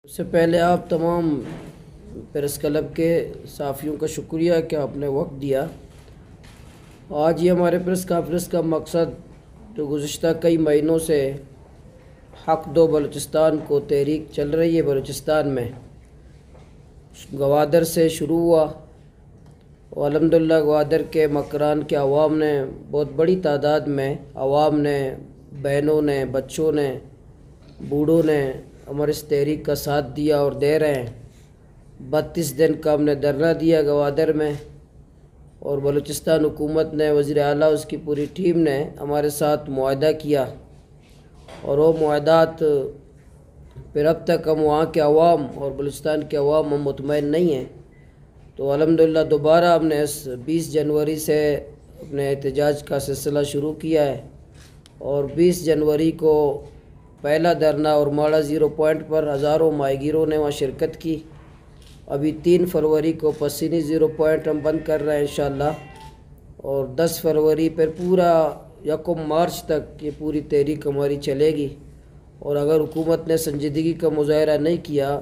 اس سے پہلے آپ تمام پریس کلب کے صحافیوں کا شکریہ کہ آپ نے وقت دیا۔ آج یہ ہمارے پریس کانفرنس کا مقصد جو گزشتہ کئی مہینوں سے حق دو بلوچستان کو تحریک چل رہی ہے بلوچستان میں، گوادر سے شروع ہوا اور الحمدللہ گوادر کے مکران کے عوام نے بہت بڑی تعداد میں، عوام نے، بہنوں نے، بچوں نے، بوڑھوں نے ہمارے اس تحریک کا ساتھ دیا اور دے رہے ہیں۔ 32 دن کا ہم نے دھرنا دیا گوادر میں، اور بلوچستان حکومت نے، وزیر اعلیٰ اس کی پوری ٹیم نے ہمارے ساتھ معاہدہ کیا، اور وہ معاہدات پھر اب تک ہم وہاں کے عوام اور بلوچستان کے عوام ہم مطمئن نہیں ہیں، تو الحمدللہ دوبارہ ہم نے اس 20 جنوری سے اپنے احتجاج کا سلسلہ شروع کیا ہے، اور 20 جنوری کو پہلا دھرنا اور ماڑا زیرو پوائنٹ پر ہزاروں ماہی گیروں نے وہاں شرکت کی۔ ابھی 3 فروری کو پسینی زیرو پوائنٹ ہم بند کر رہے ہیں انشاءاللہ، اور 10 فروری پر پورا 1 مارچ تک یہ پوری تحریک ہماری چلے گی، اور اگر حکومت نے سنجیدگی کا مظاہرہ نہیں کیا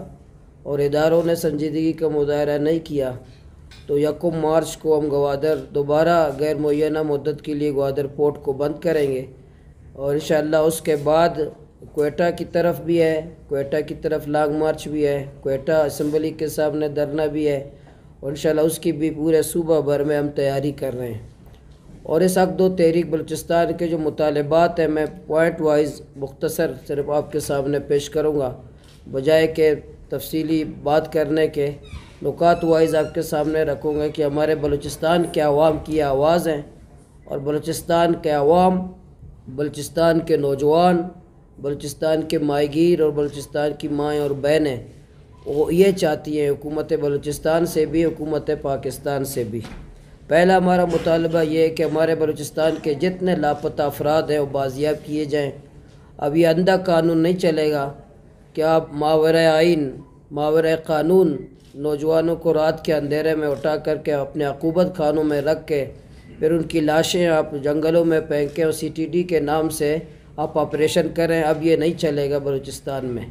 اور اداروں نے سنجیدگی کا مظاہرہ نہیں کیا تو 1 مارچ کو ہم گوادر دوبارہ غیر معینہ مدت کے لیے گوادر پورٹ کو بند کریں گے، اور انشاءاللہ اس کے بعد کوئٹہ کی طرف بھی ہے، کوئٹہ کی طرف لانگ مارچ بھی ہے، کوئٹہ اسمبلی کے سامنے دھرنا بھی ہے، اور انشاءاللہ اس کی بھی پورے صوبہ بھر میں ہم تیاری کر رہے ہیں۔ اور اس حق دو تحریک بلوچستان کے جو مطالبات ہیں میں پوائنٹ وائز مختصر صرف آپ کے سامنے پیش کروں گا، بجائے کہ تفصیلی بات کرنے کے نکات وائز آپ کے سامنے رکھوں گا کہ ہمارے بلوچستان کے عوام کی آواز ہیں، اور بلوچستان کے عوام، بلوچستان کے نوجوان، بلوچستان کے ماہی گیر اور بلوچستان کی مائیں اور بہنیں وہ یہ چاہتی ہیں حکومت بلوچستان سے بھی، حکومت پاکستان سے بھی۔ پہلا ہمارا مطالبہ یہ ہے کہ ہمارے بلوچستان کے جتنے لاپتہ افراد ہیں وہ بازیاب کیے جائیں۔ اب یہ اندھا قانون نہیں چلے گا کہ آپ ماورائے آئین، ماورائے قانون نوجوانوں کو رات کے اندھیرے میں اٹھا کر کے اپنے عقوبت خانوں میں رکھ کے پھر ان کی لاشیں آپ جنگلوں میں پھینکیں اور CTD کے نام سے آپ آپریشن کریں۔ اب یہ نہیں چلے گا بلوچستان میں۔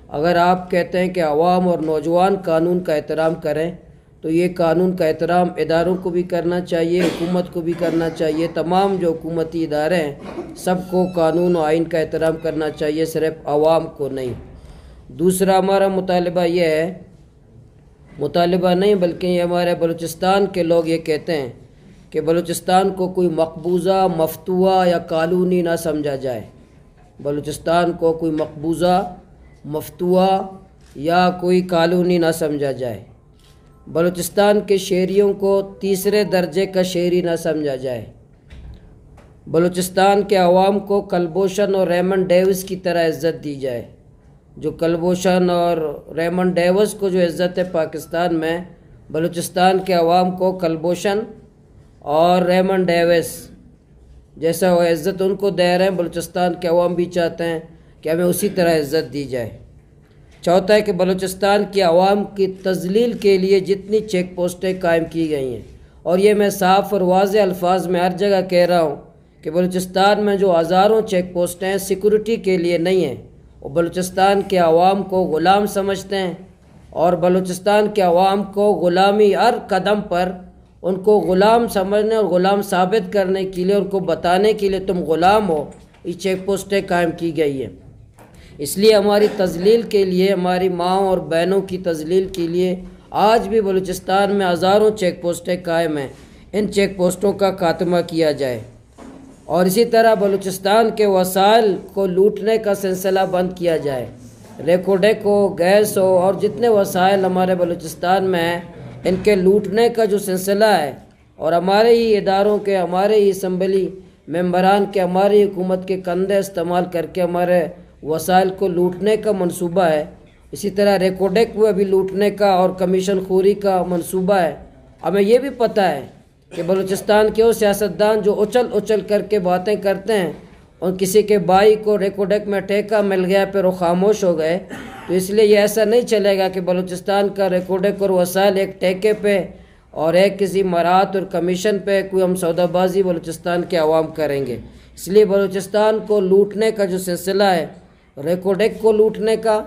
اگر آپ کہتے ہیں کہ عوام اور نوجوان قانون کا احترام کریں تو یہ قانون کا احترام اداروں کو بھی کرنا چاہیے، حکومت کو بھی کرنا چاہیے، تمام جو حکومتی ادارے ہیں سب کو قانون و آئین کا احترام کرنا چاہیے، صرف عوام کو نہیں۔ دوسرا ہمارا مطالبہ یہ ہے، مطالبہ نہیں بلکہ یہ ہمارے بلوچستان کے لوگ یہ کہتے ہیں کہ بلوچستان کو کوئی مقبوضہ، مفتوحہ یا کالونی نہ سمجھا جائے۔ بلوچستان کو کوئی مقبوضہ، مفتوحہ یا کوئی کالونی نہ سمجھا جائے۔ بلوچستان کے شہریوں کو تیسرے درجے کا شہری نہ سمجھا جائے۔ بلوچستان کے عوام کو کلبھوشن اور ریمنڈ ڈیوس کی طرح عزت دی جائے۔ جو کلبھوشن اور ریمنڈ ڈیوس کو جو عزت ہے پاکستان میں، بلوچستان کے عوام کو کلبھوشن اور ریمنڈ ڈیوس جیسا وہ عزت ان کو دے رہے ہیں، بلوچستان کے عوام بھی چاہتے ہیں کہ ہمیں اسی طرح عزت دی جائے۔ چوتھا ہے کہ بلوچستان کی عوام کی تذلیل کے لیے جتنی چیک پوسٹیں قائم کی گئی ہیں، اور یہ میں صاف اور واضح الفاظ میں ہر جگہ کہہ رہا ہوں کہ بلوچستان میں جو ہزاروں چیک پوسٹیں ہیں سیکورٹی کے لیے نہیں ہیں، وہ بلوچستان کے عوام کو غلام سمجھتے ہیں، اور بلوچستان کے عوام کو غلامی ہر قدم پر ان کو غلام سمجھنے اور غلام ثابت کرنے کے لیے، ان کو بتانے کے لیے تم غلام ہو، یہ چیک پوسٹیں قائم کی گئی ہیں۔ اس لیے ہماری تذلیل کے لیے، ہماری ماؤں اور بہنوں کی تذلیل کے لیے آج بھی بلوچستان میں ہزاروں چیک پوسٹیں قائم ہیں، ان چیک پوسٹوں کا خاتمہ کیا جائے، اور اسی طرح بلوچستان کے وسائل کو لوٹنے کا سلسلہ بند کیا جائے۔ ریکوڈیک ہو، گیس ہو، اور جتنے وسائل ہمارے بلوچستان میں ہیں ان کے لوٹنے کا جو سلسلہ ہے، اور ہمارے ہی اداروں کے، ہمارے ہی اسمبلی ممبران کے، ہماری حکومت کے کندھے استعمال کر کے ہمارے وسائل کو لوٹنے کا منصوبہ ہے۔ اسی طرح ریکوڈیک میں بھی لوٹنے کا اور کمیشن خوری کا منصوبہ ہے۔ ہمیں یہ بھی پتہ ہے کہ بلوچستان کے وہ سیاستدان جو اچل کر کے باتیں کرتے ہیں، اور کسی کے بھائی کو ریکوڈیک میں ٹھیکہ مل گیا پھر وہ خاموش ہو گئے، تو اس لیے یہ ایسا نہیں چلے گا کہ بلوچستان کا ریکوڈیک اور وسائل ایک ٹھیکے پہ اور ایک کسی مراعات اور کمیشن پہ کوئی ہم سودا بازی بلوچستان کے عوام کریں گے۔ اس لیے بلوچستان کو لوٹنے کا جو سلسلہ ہے، ریکوڈیک کو لوٹنے کا،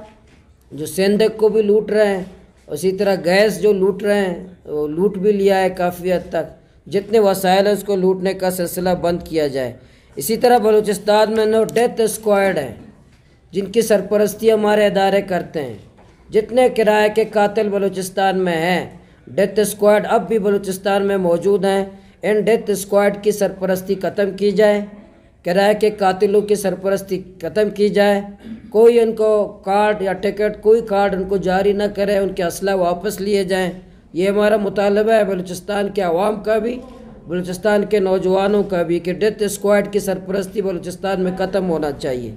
جو سیندک کو بھی لوٹ رہے ہیں، اسی طرح گیس جو لوٹ رہے ہیں وہ لوٹ بھی لیا ہے کافی حد تک، جتنے وسائل ہیں اس کو لوٹنے کا سلسلہ بند کیا جائے۔ اسی طرح بلوچستان میں نو ڈیتھ اسکواڈ ہیں جن کی سرپرستی ہمارے ادارے کرتے ہیں۔ جتنے کرائے کے قاتل بلوچستان میں ہیں، ڈیتھ اسکواڈ اب بھی بلوچستان میں موجود ہیں، ان ڈیتھ اسکواڈ کی سرپرستی ختم کی جائے، کرائے کے قاتلوں کی سرپرستی ختم کی جائے، کوئی ان کو کارڈ یا ٹکٹ، کوئی کارڈ ان کو جاری نہ کرے، ان کے اسلحہ واپس لیے جائیں۔ یہ ہمارا مطالبہ ہے بلوچستان کے عوام کا بھی، بلوچستان کے نوجوانوں کا بھی، کہ ڈیتھ اسکواڈ کی سرپرستی بلوچستان میں ختم ہونا چاہیے۔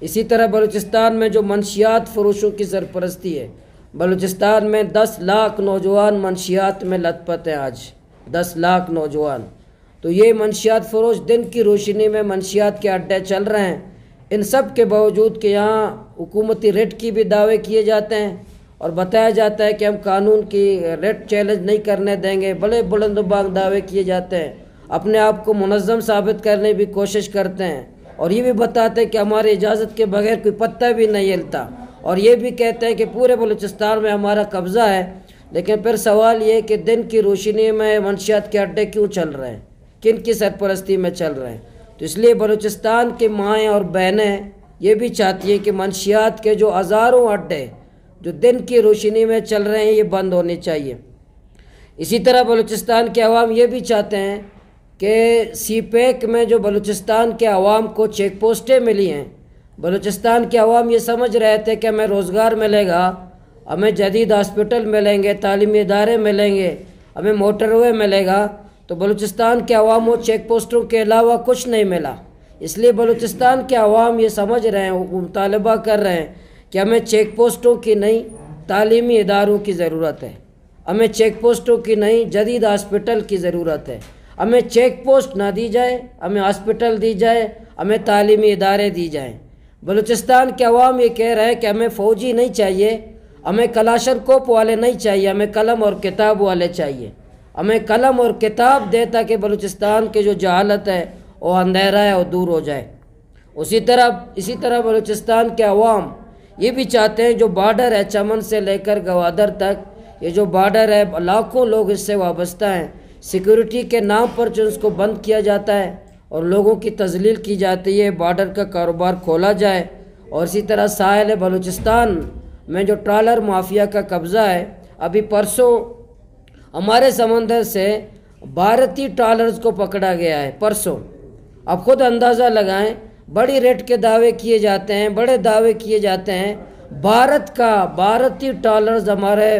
اسی طرح بلوچستان میں جو منشیات فروشوں کی سرپرستی ہے، بلوچستان میں 10 لاکھ نوجوان منشیات میں لت پت ہیں آج، 10 لاکھ نوجوان۔ تو یہ منشیات فروش دن کی روشنی میں منشیات کے اڈے چل رہے ہیں، ان سب کے باوجود کہ یہاں حکومتی ریٹ کی بھی دعوے کیے جاتے ہیں اور بتایا جاتا ہے کہ ہم قانون کی ریٹ چیلنج نہیں کرنے دیں گے، بڑے بلند و بانگ دعوے کیے جاتے ہیں، اپنے آپ کو منظم ثابت کرنے کی کوشش کرتے ہیں، اور یہ بھی بتاتے ہیں کہ ہماری اجازت کے بغیر کوئی پتہ بھی نہیں ہلتا، اور یہ بھی کہتے ہیں کہ پورے بلوچستان میں ہمارا قبضہ ہے۔ لیکن پھر سوال یہ کہ دن کی روشنی میں منشیات کے اڈے کیوں چل رہے ہیں، کن کی سرپرستی میں چل رہے ہیں؟ تو اس لیے بلوچستان کی مائیں اور بہنیں یہ بھی چاہتی ہیں کہ منشیات کے جو ہزاروں اڈے جو دن کی روشنی میں چل رہے ہیں یہ بند ہونے چاہیے۔ اسی طرح بلوچستان کے عوام یہ بھی چاہتے ہیں کہ سی پیک میں جو بلوچستان کے عوام کو چیک پوسٹیں ملی ہیں، بلوچستان کے عوام یہ سمجھ رہے تھے کہ ہمیں روزگار ملے گا، ہمیں جدید ہاسپٹل ملیں گے، تعلیمی ادارے ملیں گے، ہمیں موٹر وے ملے گا، تو بلوچستان کے عوام کو چیک پوسٹوں کے علاوہ کچھ نہیں ملا۔ اس لیے بلوچستان کے عوام یہ سمجھ رہے ہیں، مطالبہ کر رہے ہیں کہ ہمیں چیک پوسٹوں کی نہیں، تعلیمی اداروں کی ضرورت ہے، ہمیں چیک پوسٹوں کی نہیں، جدید ہاسپٹل کی ضرورت ہے۔ ہمیں چیک پوسٹ نہ دی جائے، ہمیں ہاسپٹل دی جائے، ہمیں تعلیمی ادارے دی جائیں۔ بلوچستان کے عوام یہ کہہ رہے ہیں کہ ہمیں فوجی نہیں چاہیے، ہمیں کلاشن کوپ والے نہیں چاہیے، ہمیں قلم اور کتاب والے چاہیے، ہمیں قلم اور کتاب دے تاکہ بلوچستان کی جو جہالت ہے وہ اندھیرا ہے وہ دور ہو جائے۔ اسی طرح بلوچستان کے عوام یہ بھی چاہتے ہیں، جو بارڈر ہے چمن سے لے کر گوادر تک، یہ جو بارڈر ہے لاکھوں لوگ اس سے وابستہ ہیں، سیکورٹی کے نام پر جو اس کو بند کیا جاتا ہے اور لوگوں کی تذلیل کی جاتی ہے، بارڈر کا کاروبار کھولا جائے۔ اور اسی طرح ساحل بلوچستان میں جو ٹرالر مافیا کا قبضہ ہے، ابھی پرسوں ہمارے سمندر سے بھارتی ٹرالرز کو پکڑا گیا ہے، پرسوں۔ اب خود اندازہ لگائیں، بڑی ریٹ کے دعوے کیے جاتے ہیں، بڑے دعوے کیے جاتے ہیں، بھارتی ٹرالرز ہمارے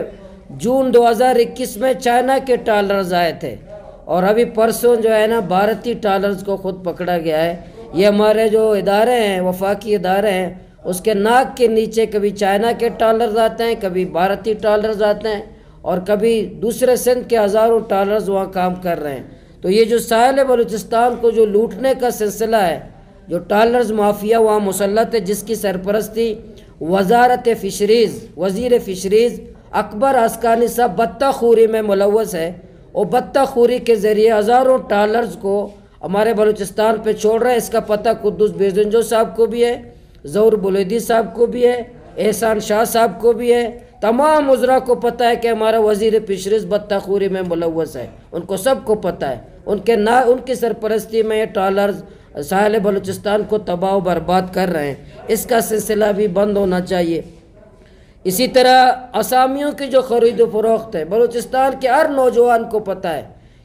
جون 2021 میں چائنا کے ٹرالرز آئے تھے، اور ابھی پرسوں جو ہے نا بھارتی ٹرالرز کو خود پکڑا گیا ہے۔ یہ ہمارے جو ادارے ہیں، وفاقی ادارے ہیں، اس کے ناک کے نیچے کبھی چائنا کے ٹرالرز آتے ہیں، کبھی بھارتی ٹرالرز آتے ہیں، اور کبھی دوسرے سندھ کے ہزاروں ٹرالرز وہاں کام کر رہے ہیں۔ تو یہ جو ساحل بلوچستان کو جو لوٹنے کا سلسلہ ہے، جو ٹرالرز مافیا وہاں مسلط ہے، جس کی سرپرستی وزارت فشریز، وزیر فشریز اکبر اسکانی صاحب بطہ خوری میں ملوث ہے، اور بطہ خوری کے ذریعے ہزاروں ٹرالرز کو ہمارے بلوچستان پہ چھوڑ رہے ہیں۔ اس کا پتہ قدوس بیزنجو صاحب کو بھی ہے، ظہور بلیدی صاحب کو بھی ہے، احسان شاہ صاحب کو بھی ہے، تمام وزراء کو پتہ ہے کہ ہمارا وزیر فشریز بطہ خوری میں ملوث ہے، ان کو سب کو پتہ ہے۔ ان کی سرپرستی میں یہ ٹرالرز ساحل بلوچستان کو تباہ و برباد کر رہے ہیں، اس کا سلسلہ بھی بند ہونا چاہیے۔ اسی طرح اسامیوں کی جو خرید و فروخت ہے، بلوچستان کے ہر نوجوان کو پتہ ہے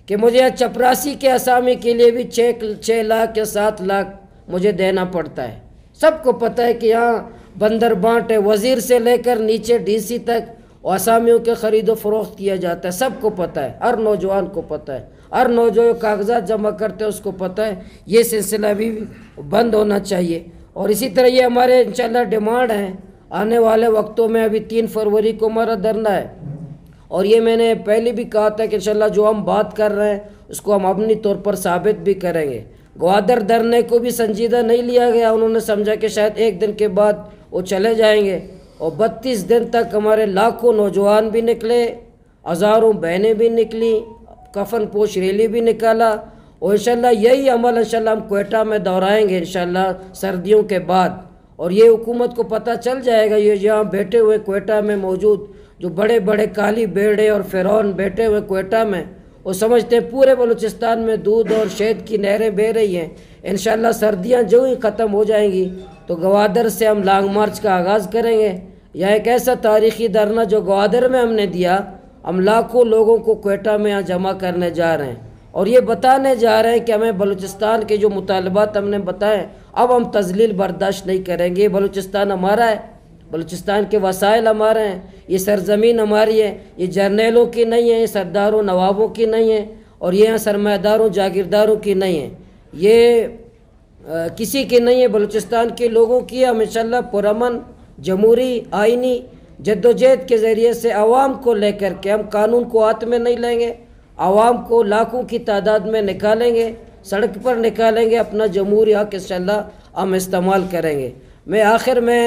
کہ مجھے چپراسی کے اسامی کے لیے بھی 6 لاکھ یا 7 لاکھ مجھے دینا پڑتا ہے۔ سب کو پتہ ہے کہ یہاں بندر بانٹ ہے، وزیر سے لے کر نیچے ڈی سی تک اسامیوں کے خرید و فروخت کیا جاتا ہے، سب کو پتہ ہے، ہر نوجوان کو پتہ ہے، ہر نوجوان کاغذات جمع کرتے ہیں اس کو پتہ ہے۔ یہ سلسلہ بھی بند ہونا چاہیے۔ اور اسی طرح یہ ہمارے انشاءاللہ ڈیمانڈ ہیں، آنے والے وقتوں میں ابھی 3 فروری کو ہمارا دھرنا ہے، اور یہ میں نے پہلے بھی کہا تھا کہ انشاءاللہ جو ہم بات کر رہے ہیں اس کو ہم اپنی طور پر ثابت بھی کریں گے۔ گوادر دھرنے کو بھی سنجیدہ نہیں لیا گیا، انہوں نے سمجھا کہ شاید 1 دن کے بعد وہ چلے جائیں گے، اور 32 دن تک ہمارے لاکھوں نوجوان بھی نکلے، ہزاروں بہنیں بھی نکلی، کفن پوش ریلی بھی نکالا، اور انشاءاللہ یہی عمل انشاءاللہ ہم کوئٹہ میں دہرائیں گے انشاءاللہ سردیوں کے بعد، اور یہ حکومت کو پتہ چل جائے گا، یہ یہاں بیٹھے ہوئے کوئٹہ میں موجود جو بڑے بڑے کالی بیڑے اور فرعون بیٹھے ہوئے کوئٹہ میں، وہ سمجھتے ہیں پورے بلوچستان میں دودھ اور شہد کی نہریں بہہ رہی ہیں۔ انشاءاللہ سردیاں جو ہی ختم ہو جائیں گی تو گوادر سے ہم لانگ مارچ کا آغاز کریں گے۔ یہ ایک ایسا تاریخی دھرنا جو گوادر میں ہم نے دیا، ہم لاکھوں لوگوں کو کوئٹہ میں یہاں جمع کرنے جا رہے ہیں اور یہ بتانے جا رہے ہیں کہ ہمیں بلوچستان کے جو مطالبات ہم نے بتائے اب ہم تذلیل برداشت نہیں کریں گے۔ یہ بلوچستان ہمارا ہے، بلوچستان کے وسائل ہمارے ہیں، یہ سرزمین ہماری ہے، یہ جرنیلوں کی نہیں ہے، یہ سرداروں نوابوں کی نہیں ہے، اور یہ سرمایہ داروں جاگیرداروں کی نہیں ہے، یہ کسی کی نہیں ہے، بلوچستان کے لوگوں کی ہے۔ ہم انشاءاللہ پرامن جمہوری آئینی جدوجہد کے ذریعے سے عوام کو لے کر کے ہم قانون کو ہاتھ میں نہیں لیں گے، عوام کو لاکھوں کی تعداد میں نکالیں گے، سڑک پر نکالیں گے، اپنا جمہوری حق انشاءاللہ ہم استعمال کریں گے۔ میں آخر میں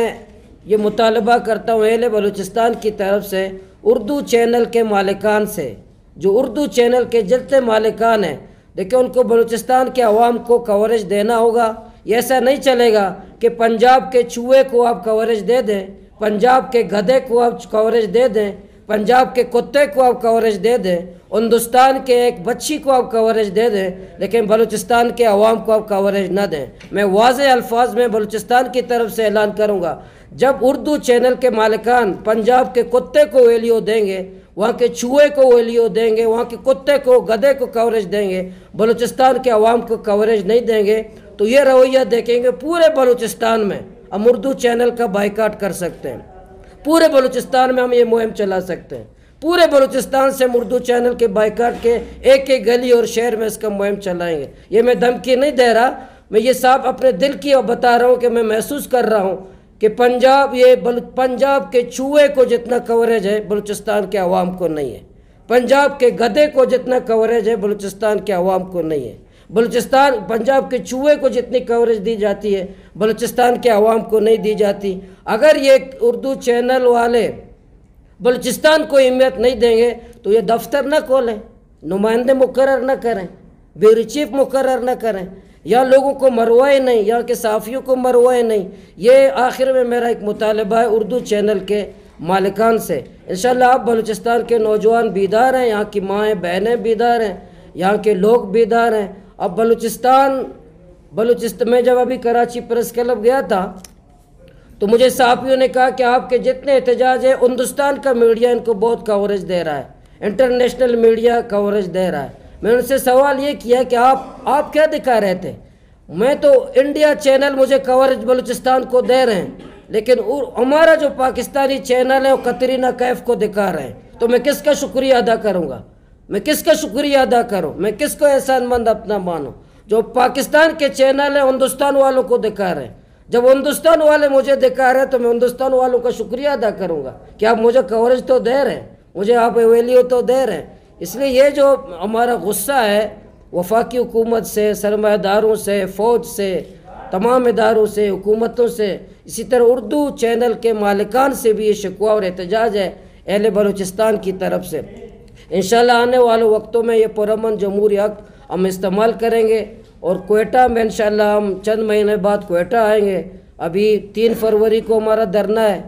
یہ مطالبہ کرتا ہوں اہل بلوچستان کی طرف سے، اردو چینل کے مالکان سے، جو اردو چینل کے جتنے مالکان ہیں، دیکھیں ان کو بلوچستان کے عوام کو کوریج دینا ہوگا۔ یہ ایسا نہیں چلے گا کہ پنجاب کے چوہے کو آپ کوریج دے دیں، پنجاب کے گدھے کو آپ کوریج دے دیں، پنجاب کے کتے کو آپ کوریج دے دیں، ہندوستان کے ایک بچی کو آپ کوریج دے دیں، لیکن بلوچستان کے عوام کو آپ کوریج نہ دیں۔ میں واضح الفاظ میں بلوچستان کی طرف سے اعلان کروں گا، جب اردو چینل کے مالکان پنجاب کے کتے کو ویلیو دیں گے، وہاں کے چوہے کو ویلیو دیں گے، وہاں کے کتے کو گدھے کو کوریج دیں گے، بلوچستان کے عوام کو کوریج نہیں دیں گے، تو یہ رویہ دیکھیں گے پورے بلوچستان میں ہم اردو چینل کا بائیکاٹ کر سکتے ہیں، پورے بلوچستان میں ہم یہ مہم چلا سکتے ہیں، پورے بلوچستان سے ہم اردو چینل کے بائیکاٹ کے ایک ایک گلی اور شہر میں اس کا مہم چلائیں گے۔ یہ میں دھمکی نہیں دے رہا، میں یہ صاحب اپنے دل کی بتا رہا ہوں کہ میں محسوس کر رہا ہوں کہ پنجاب کے چوہے کو جتنا کوریج ہے بلوچستان کے عوام کو نہیں ہے، پنجاب کے گدھے کو جتنا کوریج ہے بلوچستان کے عوام کو نہیں ہے، پنجاب کے چوہے کو جتنی کوریج دی جاتی ہے بلوچستان کے عوام کو نہیں دی جاتی۔ اگر یہ اردو چینل والے بلوچستان کو اہمیت نہیں دیں گے تو یہ دفتر نہ کھولیں، نمائندے مقرر نہ کریں، بیوری چیف مقرر نہ کریں، یا لوگوں کو مروائے نہیں، یہاں کے صحافیوں کو مروائے نہیں۔ یہ آخر میں میرا ایک مطالبہ ہے اردو چینل کے مالکان سے۔ انشاءاللہ آپ بلوچستان کے نوجوان بیدار ہیں، یہاں کی مائیں بہنیں بیدار ہیں، یہاں کے لوگ بیدار ہیں۔ اب بلوچستان میں جب ابھی کراچی پریس کلب گیا تھا تو مجھے صحافیوں نے کہا کہ آپ کے جتنے احتجاج ہیں ہندوستان کا میڈیا ان کو بہت کوریج دے رہا ہے، انٹرنیشنل میڈیا کوریج دے رہا ہے۔ میں ان سے سوال یہ کیا کہ آپ کیا دکھا رہے تھے؟ میں تو انڈیا چینل مجھے کوریج بلوچستان کو دے رہے ہیں، لیکن ہمارا جو پاکستانی چینل ہے وہ قطرینہ کیف کو دکھا رہے ہیں، تو میں کس کا شکریہ ادا کروں گا؟ میں کس کا شکریہ ادا کروں؟ میں کس کو احسان مند اپنا مانوں؟ جو پاکستان کے چینل ہیں ہندوستان والوں کو دکھا رہے ہیں، جب ہندوستان والے مجھے دکھا رہے ہیں تو میں ہندوستان والوں کا شکریہ ادا کروں گا کہ آپ مجھے کوریج تو دے رہے ہیں، مجھے آپ ویلیو تو دے رہے ہیں۔ اس لیے یہ جو ہمارا غصہ ہے وفاقی حکومت سے، سرمایہ داروں سے، فوج سے، تمام اداروں سے، حکومتوں سے، اسی طرح اردو چینل کے مالکان سے بھی یہ شکوہ اور احتجاج ہے اہل بلوچستان کی طرف سے۔ انشاءاللہ آنے والے وقتوں میں یہ پرامن جمہوری حق ہم استعمال کریں گے، اور کوئٹہ میں انشاءاللہ ہم چند مہینے بعد کوئٹہ آئیں گے۔ ابھی 3 فروری کو ہمارا دھرنا ہے،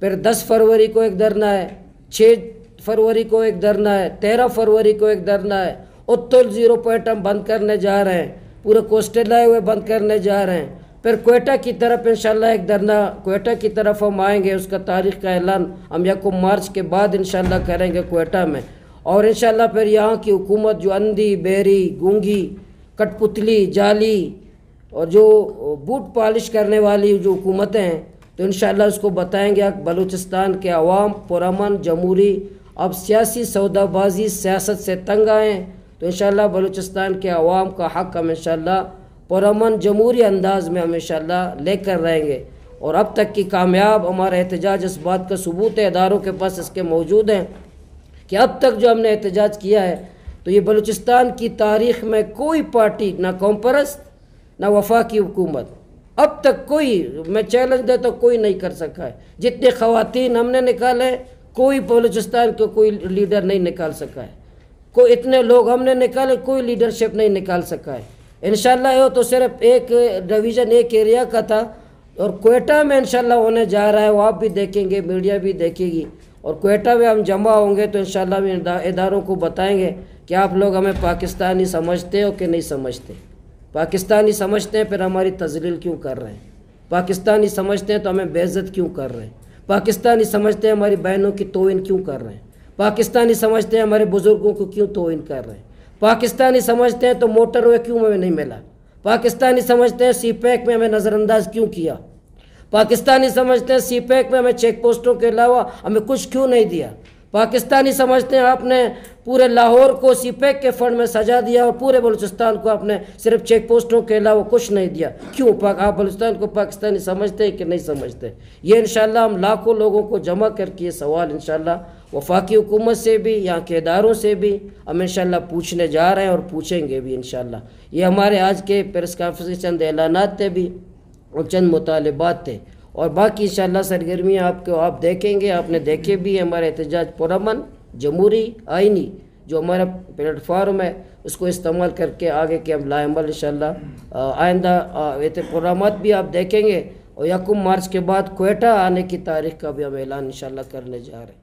پھر 10 فروری کو ایک دھرنا ہے، 6 فروری کو ایک دھرنا ہے، 13 فروری کو ایک دھرنا ہے، اتل 0 پوائنٹ ہم بند کرنے جا رہے ہیں، پورے کوسٹل ہائی وے بند کرنے جا رہے ہیں، پھر کوئٹہ کی طرف انشاءاللہ ایک دھرنا کوئٹہ کی طرف ہم آئیں گے، اس کا تاریخ کا اعلان ہم 1 مارچ کے بعد انشاءاللہ کریں گے کوئٹہ میں۔ اور انشاءاللہ پھر یہاں کی حکومت جو اندھی، بہری، گونگی، کٹ پتلی، جعلی اور جو بوٹ پالش کرنے والی جو حکومتیں ہیں، تو انشاءاللہ اس کو بتائیں گے کہ بلوچستان کے عوام پرامن جمہوری اب سیاسی سودا بازی سیاست سے تنگ آئیں، تو انشاءاللہ بلوچستان کے عوام کا حق ہم انشاءاللہ پرامن جمہوری انداز میں ہم انشاءاللہ لے کر رہیں گے۔ اور اب تک کی کامیاب ہمارا احتجاج اس بات کا ثبوت ہے، اداروں کے پاس اس کے موجود ہیں کہ اب تک جو ہم نے احتجاج کیا ہے تو یہ بلوچستان کی تاریخ میں کوئی پارٹی، نہ قوم پرست نہ وفاقی حکومت، اب تک کوئی، میں چیلنج دیتا ہوں، کوئی نہیں کر سکا ہے۔ جتنے خواتین ہم نے نکالے کوئی بلوچستان کو کوئی لیڈر نہیں نکال سکا ہے، کوئی اتنے لوگ ہم نے نکالے کوئی لیڈرشپ نہیں نکال سکا ہے۔ انشاءاللہ یہ تو صرف ایک ڈویژن ایک ایریا کا تھا، اور کوئٹہ میں انشاءاللہ ہونے جا رہا ہے، وہ آپ بھی دیکھیں گے، میڈیا بھی دیکھے گی، اور کوئٹہ میں ہم جمع ہوں گے تو انشاءاللہ ہم اداروں کو بتائیں گے کہ آپ لوگ ہمیں پاکستانی سمجھتے ہو کہ نہیں سمجھتے۔ پاکستانی سمجھتے ہیں پھر ہماری تذلیل کیوں کر رہے ہیں؟ پاکستانی سمجھتے ہیں تو ہمیں بے عزت کیوں کر رہے ہیں؟ پاکستانی سمجھتے ہیں ہماری بہنوں کی توہین کیوں کر رہے ہیں؟ پاکستانی سمجھتے ہیں ہمارے بزرگوں کو کیوں توہین کر رہے ہیں؟ پاکستانی سمجھتے ہیں تو موٹر وے کیوں ہمیں نہیں ملا؟ پاکستانی سمجھتے ہیں سی پیک میں ہمیں نظر انداز کیوں کیا؟ پاکستانی سمجھتے ہیں سی پیک میں ہمیں چیک پوسٹوں کے علاوہ ہمیں کچھ کیوں نہیں دیا؟ پاکستانی سمجھتے ہیں آپ نے پورے لاہور کو سی پیک کے فنڈ میں سجا دیا اور پورے بلوچستان کو آپ نے صرف چیک پوسٹوں کے علاوہ کچھ نہیں دیا۔ کیوں؟ آپ بلوچستان کو پاکستانی سمجھتے ہیں کہ نہیں سمجھتے؟ یہ انشاءاللہ ہم لاکھوں لوگوں کو جمع کر کے یہ سوال انشاءاللہ وفاقی حکومت سے بھی، یہاں کے اداروں سے بھی ہم انشاءاللہ پوچھنے جا رہے ہیں اور پوچھیں گے بھی انشاءاللہ۔ یہ ہمارے آج کے پریس کانفرنس چند اعلانات تھے بھی اور چند مطالبات تھے، اور باقی انشاءاللہ سرگرمیاں آپ دیکھیں گے، آپ نے دیکھے بھی ہمارے احتجاج پرامن، جمہوری، آئینی جو ہمارا پلیٹ فارم ہے، اس کو استعمال کر کے آگے کے ہم لائے عمل انشاءاللہ آئندہ پروگرامات بھی آپ دیکھیں گے، اور 1 مارچ کے بعد کوئٹہ آنے کی تاریخ کا بھی ہم اعلان انشاءاللہ کرنے جا رہے ہیں۔